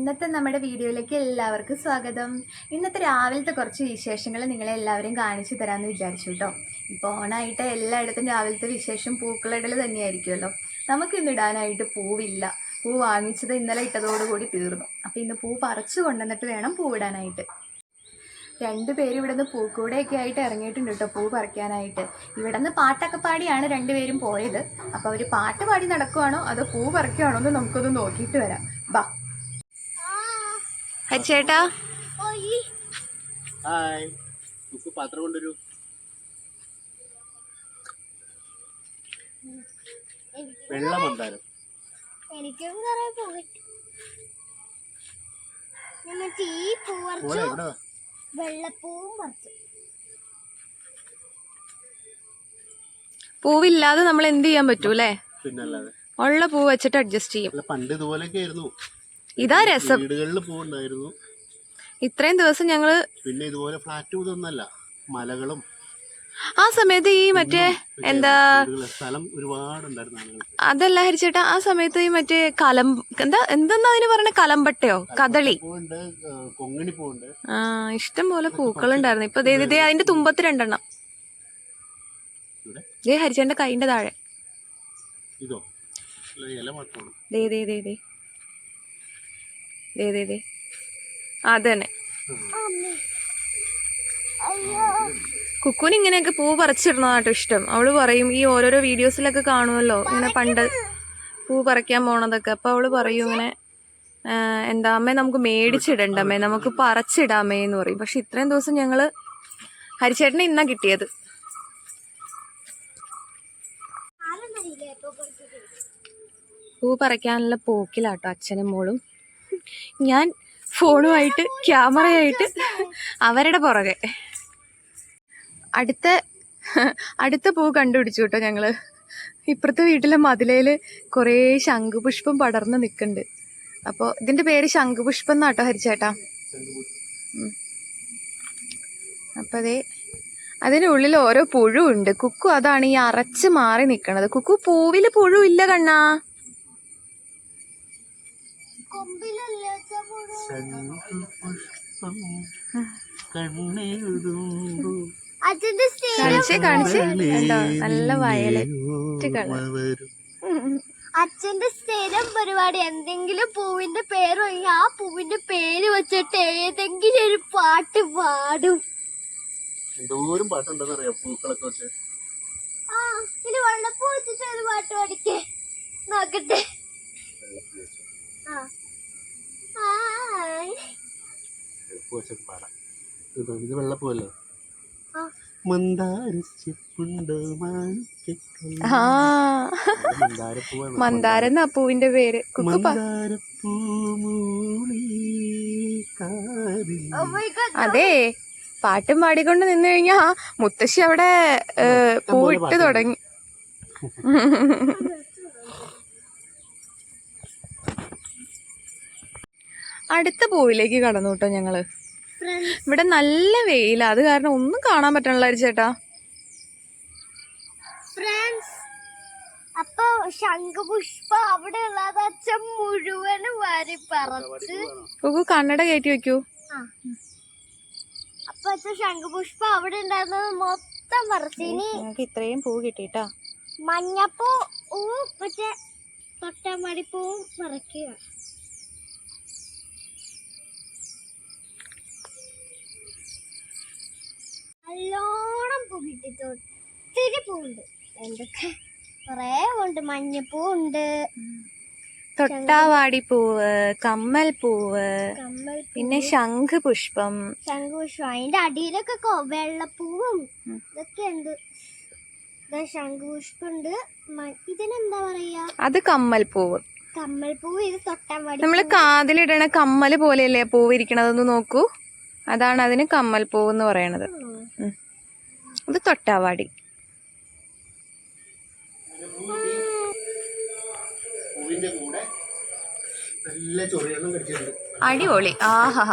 ഇന്നത്തെ നമ്മുടെ വീഡിയോയിലേക്ക് എല്ലാവർക്കും സ്വാഗതം. ഇന്നത്തെ രാവിലത്തെ കുറച്ച് വിശേഷങ്ങൾ നിങ്ങളെ എല്ലാവരെയും കാണിച്ചു തരാമെന്ന് വിചാരിച്ചു കേട്ടോ. ഇപ്പോൾ ഓണായിട്ട് എല്ലായിടത്തും രാവിലത്തെ വിശേഷം പൂക്കളിടൽ തന്നെയായിരിക്കുമല്ലോ. നമുക്ക് ഇന്ന് ഇടാനായിട്ട് പൂവില്ല. പൂ വാങ്ങിച്ചത് ഇന്നലെ ഇട്ടതോടുകൂടി തീർന്നു. അപ്പോൾ ഇന്ന് പൂ പറിച്ചു കൊണ്ടുവന്നിട്ട് വേണം പൂവിടാനായിട്ട്. രണ്ടുപേരും ഇവിടെ നിന്ന് പൂക്കൂടെയൊക്കെ ആയിട്ട് ഇറങ്ങിയിട്ടുണ്ട് കേട്ടോ പൂ പറിക്കാനായിട്ട്. ഇവിടെ നിന്ന് പാട്ടൊക്കെ പാടിയാണ് രണ്ടുപേരും പോയത്. അപ്പോൾ അവർ പാട്ട് പാടി നടക്കുവാണോ അതോ പൂ പറിക്കുവാണോ എന്ന് നമുക്കൊന്ന് നോക്കിയിട്ട് വരാം. ബാ ചേട്ടാ. പാത്രം കൊണ്ടുവരൂ. വെള്ളം മന്ദാരം എനിക്കും കുറെ പോയിട്ട് ഈ പൂ പറിച്ചു, വെള്ളപ്പൂവും പറിച്ചു. പൂവില്ലാതെ നമ്മൾ എന്ത് ചെയ്യാൻ പറ്റൂലേ? പിന്നല്ലാതെ ഉള്ള പൂ വെച്ചിട്ട് അഡ്ജസ്റ്റ് ചെയ്യും. പണ്ട് ഇതുപോലൊക്കെ ആയിരുന്നു. ഇതാ രസം. വീടുകളിൽ പൂവുണ്ടായിരുന്നു. ഇത്രയും ദിവസം ഞങ്ങള് പിന്നെ ഇതുപോലെ ഫ്ലാറ്റ് ഇതൊന്നല്ല, മലകളും ആ സമയത്ത് ഈ മറ്റേ എന്താ സ്ഥലം ഒരുപാടുണ്ടായിരുന്നു. അതല്ല ഹരിച്ചേട്ടാ, ആ സമയത്ത് ഈ മറ്റേ എന്തെന്നാ അതിന് പറഞ്ഞ കലമ്പട്ടയോ കദളി കൊങ്ങിണി പൂവുണ്ട്. ആ ഇഷ്ടം പോലെ പൂക്കളുണ്ടായിരുന്നു. ഇപ്പൊ ദേ അതിന്റെ തുമ്പത്ത് രണ്ടെണ്ണം. ദേ ഹരിച്ചേട്ടന്റെ കൈന്റെ താഴെ ഇതോ ഇല മാത്രമാണ്. ദേ ദേ ദേ ദേ ദേ ദേ ദേ അത് തന്നെ. കുക്കുന് ഇങ്ങനെയൊക്കെ പൂ പറിച്ചിടണതാട്ടോ ഇഷ്ടം. അവള് പറയും, ഈ ഓരോരോ വീഡിയോസിലൊക്കെ കാണുമല്ലോ ഇങ്ങനെ പണ്ട് പൂ പറിക്കാൻ പോണതൊക്കെ. അപ്പൊ അവള് പറയും ഇങ്ങനെ എന്താ അമ്മേ നമുക്ക് മേടിച്ചിടണ്ടമ്മേ, നമുക്ക് പറിച്ചിടാമേ എന്ന് പറയും. പക്ഷെ ഇത്രയും ദിവസം ഞങ്ങള് ഹരിച്ചേട്ടനെ ഇന്നാ കിട്ടിയത്. പൂ പറിക്കാനുള്ള പോക്കിലാട്ടോ അച്ഛനും മോളും. ഞാൻ ഫോണുമായിട്ട് ക്യാമറയായിട്ട് അവരുടെ പുറകെ. അടുത്ത പൂ കണ്ടുപിടിച്ചു കേട്ടോ ഞങ്ങള്. ഇപ്പുറത്തെ വീട്ടിലെ മതിലേല് കുറേ ശംഖുപുഷ്പം പടർന്ന് നിൽക്കുന്നുണ്ട്. അപ്പോൾ ഇതിന്റെ പേര് ശംഖുപുഷ്പം എന്നാട്ടോ ഹരിച്ചേട്ടാ. അപ്പൊ അതേ അതിനുള്ളിൽ ഓരോ പുഴു ഉണ്ട്. കുക്കു അതാണ് ഈ അറച്ച് മാറി നിക്കണത്. കുക്കു പൂവില് പുഴു ഇല്ല കണ്ണാ. കാണിച്ചേ കണ്ടോ, നല്ല വയലറ്റ് കളർ. അച്ഛന്റെ സ്ഥിരം പരിപാടി എന്തെങ്കിലും പൂവിന്റെ പേര് പറഞ്ഞാൽ ആ പൂവിന്റെ പേര് വെച്ചിട്ട് ഏതെങ്കിലും ഒരു പാട്ട് പാടും. എന്തോരം പാട്ടുണ്ടെന്ന് അറിയാം പൂക്കളൊക്കെ വെച്ച്. ആ ഇനി വെള്ളപ്പൂ വെച്ചിട്ട് ഒരു പാട്ട് പാടിക്കേ നോക്കട്ടെ. പാടാം. ഇത് വെള്ളപ്പൂവല്ലേ? മന്ദാരം എന്നാ പൂവിന്റെ പേര്. അതെ, പാട്ടും പാടിക്കൊണ്ട് നിന്ന് കഴിഞ്ഞാ മുത്തശ്ശി അവിടെ പൂവിട്ട് തുടങ്ങി. അടുത്ത പൂവിലേക്ക് കടന്നു കേട്ടോ ഞങ്ങള്. ഇവിടെ നല്ല വെയില, അത് കാരണം ഒന്നും കാണാൻ പറ്റണല്ലോ ചേട്ടാ. അപ്പൊ ശംഖുപുഷ്പ അവിടെ ഉള്ളത് അച്ഛൻ മുഴുവനും വാരി പറിച്ച് കണ്ണട കയറ്റി വെക്കൂ. അപ്പൊ അച്ഛൻ ശംഖുപുഷ്പ അവിടെ ഉണ്ടായിരുന്നത് മൊത്തം പറിച്ച്. ഇനി ഇത്രയും പൂ കിട്ടിട്ടാ. മഞ്ഞപ്പൂ മറ്റേ തൊട്ടാമടിപ്പൂവും പറിക്കുക. നല്ലോണം പൂ കിട്ടി. ഒത്തിരി പൂവുണ്ട്. എന്തൊക്കെ കൊറേ ഉണ്ട്. മഞ്ഞപ്പൂ ഉണ്ട്, തൊട്ടാവാടി പൂവ്, കമ്മൽ പൂവ്, പിന്നെ ശംഖുപുഷ്പം. അതിന്റെ അടിയിലൊക്കെ വെള്ളപ്പൂവും ഇതൊക്കെ ഉണ്ട്. ശംഖുപുഷ്പം ഉണ്ട്. ഇതിനെന്താ പറയാ? അത് കമ്മൽ പൂവ്. കമ്മൽ പൂവ്. ഇത് തൊട്ടാവാടി. നമ്മള് കാതിലിടണ കമ്മല് പോലെയല്ലേ പൂവ് ഇരിക്കണതൊന്ന് നോക്കൂ. അതാണ് അതിന് കമ്മൽ പൂവ് എന്ന് പറയണത്. ഇത് തൊട്ടാവാടി. അടിപൊളി. ആഹാ,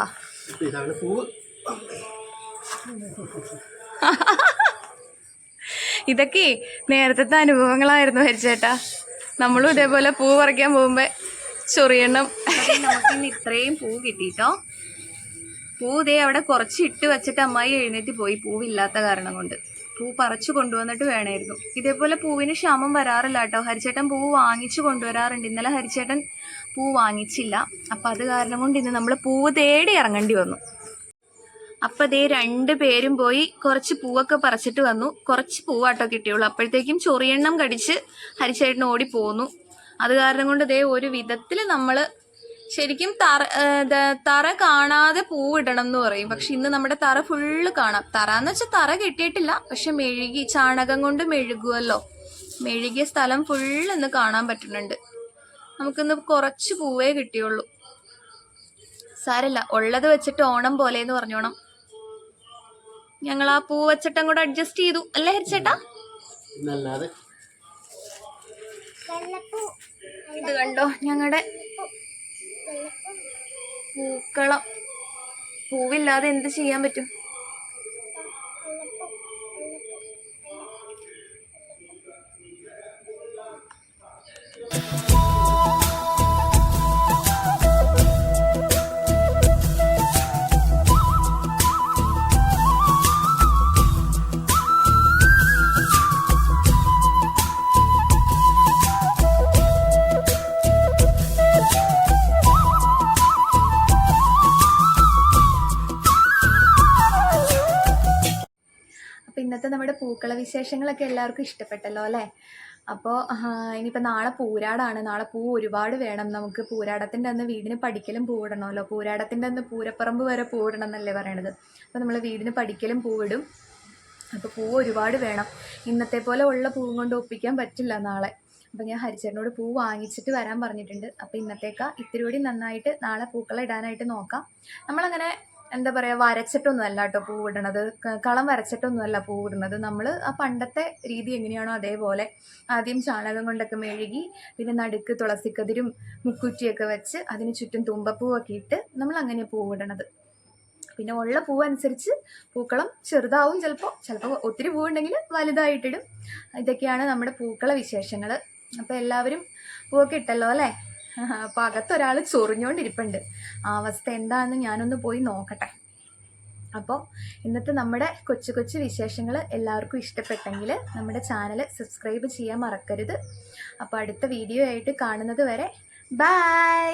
ഇതൊക്കെ നേരത്തെ അനുഭവങ്ങളായിരുന്നു ഹരിച്ചേട്ടാ. നമ്മളും ഇതേപോലെ പൂ പറിക്കാൻ പോകുമ്പോ ചൊറിയണം. നമുക്കിന്ന് ഇത്രയും പൂ കിട്ടിട്ടോ. പൂ ദേ അവിടെ കുറച്ച് ഇട്ട് വെച്ചിട്ട് അമ്മായി എഴുന്നേറ്റ് പോയി, പൂവില്ലാത്ത കാരണം കൊണ്ട്. പൂ പറിച്ചു കൊണ്ടുവന്നിട്ട് വേണമായിരുന്നു. ഇതേപോലെ പൂവിന് ക്ഷാമം വരാറില്ല കേട്ടോ. ഹരിച്ചേട്ടൻ പൂ വാങ്ങിച്ചു കൊണ്ടുവരാറുണ്ട്. ഇന്നലെ ഹരിച്ചേട്ടൻ പൂ വാങ്ങിച്ചില്ല. അപ്പം അത് കാരണം കൊണ്ട് ഇന്ന് നമ്മൾ പൂവ് തേടി ഇറങ്ങേണ്ടി വന്നു. അപ്പം ദേ 2 പേരും പോയി കുറച്ച് പൂവൊക്കെ പറിച്ചിട്ട് വന്നു. കുറച്ച് പൂവാട്ടോ കിട്ടിയുള്ളൂ. അപ്പോഴത്തേക്കും ചൊറിയെണ്ണം കടിച്ച് ഹരിച്ചേട്ടൻ ഓടി പോന്നു. അത് കാരണം കൊണ്ട് ദേ ഒരു വിധത്തിൽ നമ്മൾ ശരിക്കും തറ കാണാതെ പൂവിടണം എന്ന് പറയും. പക്ഷെ ഇന്ന് നമ്മുടെ തറ ഫുള്ള് കാണാം. തറ എന്ന് വെച്ചാൽ തറ കെട്ടിയിട്ടില്ല, പക്ഷെ മെഴുകി ചാണകം കൊണ്ട് മെഴുകുമല്ലോ. മെഴുകിയ സ്ഥലം ഫുള്ള് ഇന്ന് കാണാൻ പറ്റുന്നുണ്ട്. നമുക്കിന്ന് കുറച്ച് പൂവേ കിട്ടിയുള്ളൂ. സാരല്ല, ഉള്ളത് വെച്ചിട്ട് ഓണം പോലെ എന്ന് പറഞ്ഞോണം. ഞങ്ങൾ ആ പൂ വെച്ചിട്ടും കൂടെ അഡ്ജസ്റ്റ് ചെയ്തു അല്ലേ ഹരിച്ചേട്ടാ? ഇത് കണ്ടോ ഞങ്ങളുടെ പൂക്കളം. പൂവില്ലാതെ എന്ത് ചെയ്യാൻ പറ്റും? അപ്പോൾ ഇന്നത്തെ നമ്മുടെ പൂക്കള വിശേഷങ്ങളൊക്കെ എല്ലാവർക്കും ഇഷ്ടപ്പെട്ടല്ലോ അല്ലേ? അപ്പോൾ ഇനിയിപ്പോൾ നാളെ പൂരാടാണ്. നാളെ പൂ ഒരുപാട് വേണം നമുക്ക്. പൂരാടത്തിൻ്റെ അന്ന് വീടിന് പടിക്കലും പൂവിടണമല്ലോ. പൂരാടത്തിൻ്റെ അന്ന് പൂരപ്പറമ്പ് വരെ പൂവിടണം എന്നല്ലേ പറയണത്. അപ്പോൾ നമ്മൾ വീടിന് പടിക്കലും പൂവിടും. അപ്പോൾ പൂ ഒരുപാട് വേണം. ഇന്നത്തെ പോലെ ഉള്ള പൂവും കൊണ്ട് ഒപ്പിക്കാൻ പറ്റില്ല നാളെ. അപ്പോൾ ഞാൻ ഹരിച്ചേട്ടനോട് പൂ വാങ്ങിച്ചിട്ട് വരാൻ പറഞ്ഞിട്ടുണ്ട്. അപ്പോൾ ഇന്നത്തേക്കാ ഇത്തിരി കൂടി നന്നായിട്ട് നാളെ പൂക്കളം ഇടാനായിട്ട് നോക്കാം. നമ്മളങ്ങനെ എന്താ പറയുക, വരച്ചിട്ടൊന്നും അല്ല കേട്ടോ പൂവിടണത്. കളം വരച്ചിട്ടൊന്നുമല്ല പൂവിടുന്നത്. നമ്മൾ ആ പണ്ടത്തെ രീതി എങ്ങനെയാണോ അതേപോലെ ആദ്യം ചാണകം കൊണ്ടൊക്കെ മെഴുകി, പിന്നെ നടുക്ക് തുളസിക്കതിരും മുക്കുറ്റിയൊക്കെ വെച്ച് അതിന് ചുറ്റും തുമ്പപ്പൂവൊക്കെ ഇട്ട് നമ്മൾ അങ്ങനെ പൂവിടണത്. പിന്നെ ഉള്ള പൂവ് അനുസരിച്ച് പൂക്കളം ചെറുതാവും, ചിലപ്പോൾ ഒത്തിരി പൂവുണ്ടെങ്കിൽ വലുതായിട്ടിടും. ഇതൊക്കെയാണ് നമ്മുടെ പൂക്കള വിശേഷങ്ങൾ. അപ്പോൾ എല്ലാവരും പൂവൊക്കെ ഇട്ടല്ലോ അല്ലേ? അപ്പോൾ അകത്തൊരാൾ ചൊറിഞ്ഞുകൊണ്ടിരിപ്പുണ്ട്. ആ അവസ്ഥ എന്താണെന്ന് ഞാനൊന്ന് പോയി നോക്കട്ടെ. അപ്പോൾ ഇന്നത്തെ നമ്മുടെ കൊച്ചു കൊച്ചു വിശേഷങ്ങൾ എല്ലാവർക്കും ഇഷ്ടപ്പെട്ടെങ്കിൽ നമ്മുടെ ചാനൽ സബ്സ്ക്രൈബ് ചെയ്യാൻ മറക്കരുത്. അപ്പോൾ അടുത്ത വീഡിയോ ആയിട്ട് കാണുന്നത് വരെ ബൈ.